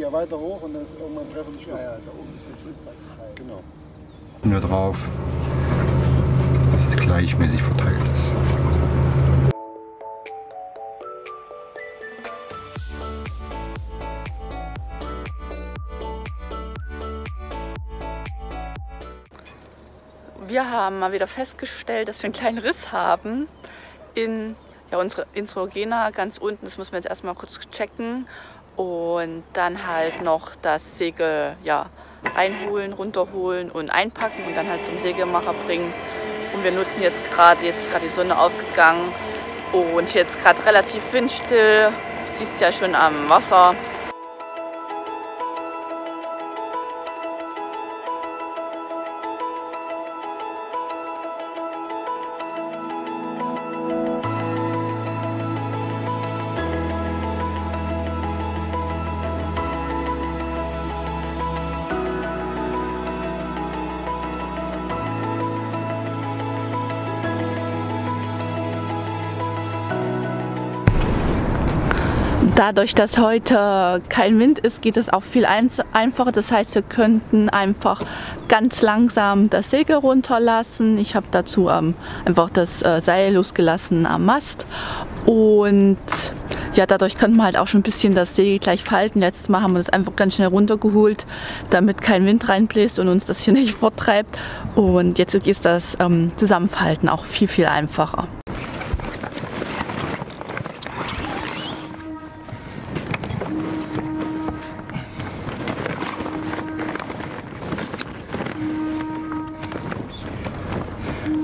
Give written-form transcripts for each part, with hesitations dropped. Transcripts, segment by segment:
Ja, weiter hoch und dann ist irgendwann treffen die Schluss. Ja, da oben ist der Schluss. Genau. Nur drauf, dass es gleichmäßig verteilt ist. Wir haben mal wieder festgestellt, dass wir einen kleinen Riss haben in unsere Instrogena ganz unten. Das müssen wir jetzt erstmal kurz checken und dann halt noch das Segel reinholen, runterholen und einpacken und dann halt zum Segelmacher bringen. Und wir nutzen jetzt gerade die Sonne aufgegangen und jetzt gerade relativ windstill. Siehst ja schon am Wasser. Dadurch, dass heute kein Wind ist, geht es auch viel einfacher. Das heißt, wir könnten einfach ganz langsam das Segel runterlassen. Ich habe dazu einfach das Seil losgelassen am Mast. Und ja, dadurch könnte man halt auch schon ein bisschen das Segel gleich falten. Letztes Mal haben wir das einfach ganz schnell runtergeholt, damit kein Wind reinbläst und uns das hier nicht forttreibt. Und jetzt ist das Zusammenfalten auch viel, viel einfacher.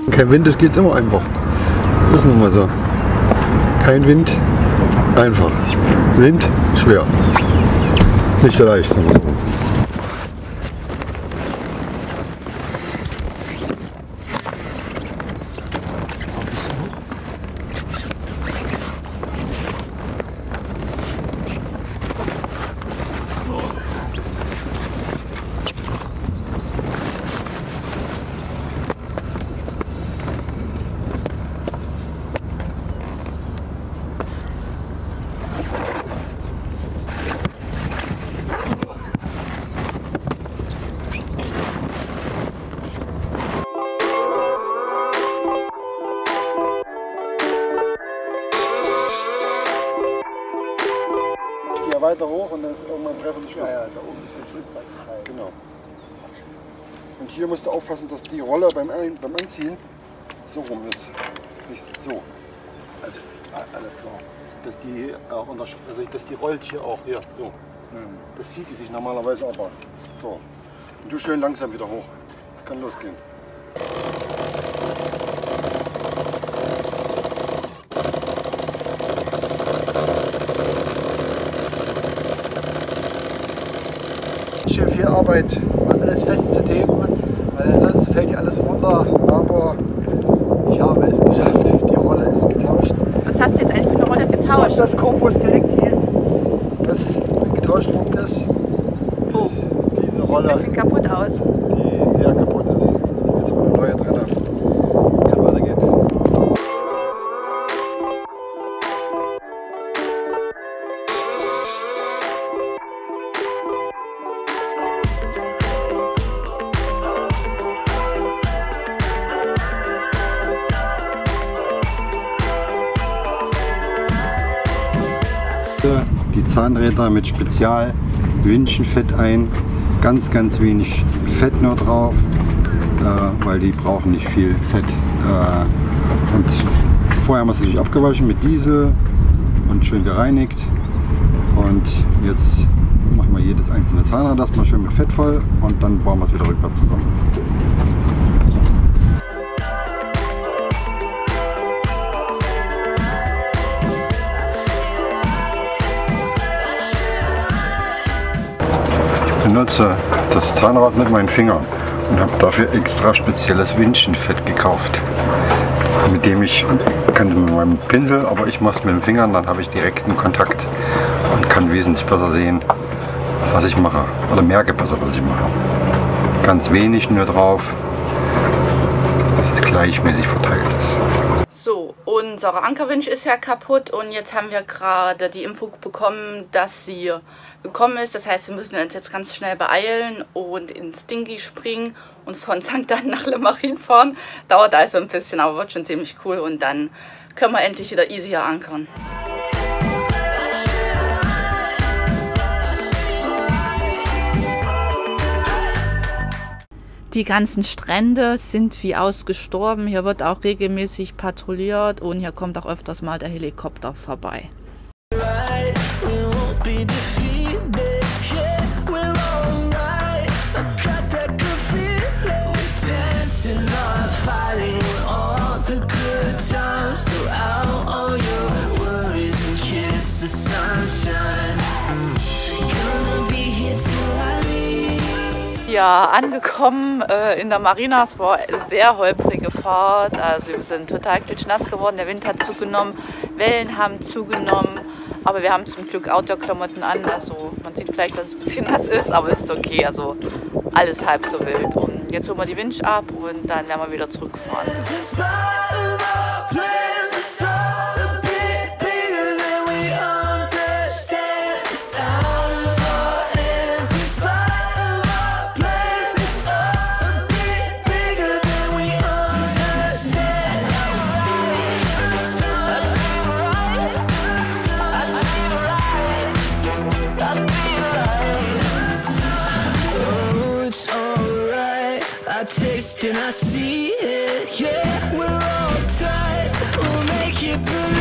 Kein Wind, es geht immer einfach. Das ist nun mal so. Kein Wind, einfach. Wind, schwer. Nicht so leicht, sagen wir so. Ja, weiter hoch und dann ist irgendwann treffen die Schluss. Ja, da oben ist der Schluss. Genau. Und hier musst du aufpassen, dass die Rolle beim Anziehen so rum ist. Nicht so. Also, alles klar. Dass die auch dass die rollt hier auch hier so. Das zieht die sich normalerweise aber. So. Und du schön langsam wieder hoch. Das kann losgehen. Schön viel Arbeit, alles festzuteben, weil ansonsten fällt hier alles runter, aber ich habe es geschafft, die Rolle ist getauscht. Was hast du jetzt eigentlich für eine Rolle getauscht? Das Korpusdeliktil, das getauscht worden ist, ist diese Rolle, Das sieht kaputt aus. die sehr kaputt ist. Jetzt haben wir eine neue drin. Das kann weitergehen. Die Zahnräder mit Spezial Windchenfett ein, ganz wenig Fett nur drauf, weil die brauchen nicht viel Fett. Und vorher haben wir es natürlich abgewaschen mit Diesel und schön gereinigt. Und jetzt machen wir jedes einzelne Zahnrad erstmal schön mit Fett voll und dann bauen wir es wieder rückwärts zusammen. Ich benutze das Zahnrad mit meinen Fingern und habe dafür extra spezielles Windchenfett gekauft, mit dem ich kann mit meinem Pinsel, aber ich mache es mit den Fingern, dann habe ich direkten Kontakt und kann wesentlich besser sehen, was ich mache, oder merke besser, was ich mache. Ganz wenig nur drauf, dass es gleichmäßig verteilt ist. So, Unser Ankerwinch ist ja kaputt und jetzt haben wir gerade die Info bekommen, dass sie gekommen ist. Das heißt, wir müssen uns jetzt ganz schnell beeilen und ins Dingy springen und von St. Ann nach Le Marine fahren. Dauert also ein bisschen, aber wird schon ziemlich cool und dann können wir endlich wieder easier ankern. Die ganzen Strände sind wie ausgestorben. Hier wird auch regelmäßig patrouilliert und hier kommt auch öfters mal der Helikopter vorbei. Ja, angekommen in der Marina. Es war eine sehr holprige Fahrt. Also wir sind total klitschnass geworden. Der Wind hat zugenommen, Wellen haben zugenommen. Aber wir haben zum Glück Outdoor-Klamotten an. Also man sieht vielleicht, dass es ein bisschen nass ist, aber es ist okay. Also alles halb so wild. Und jetzt holen wir die Winch ab und dann werden wir wieder zurückfahren. Taste and I see it, yeah, we're all tight, we'll make it through.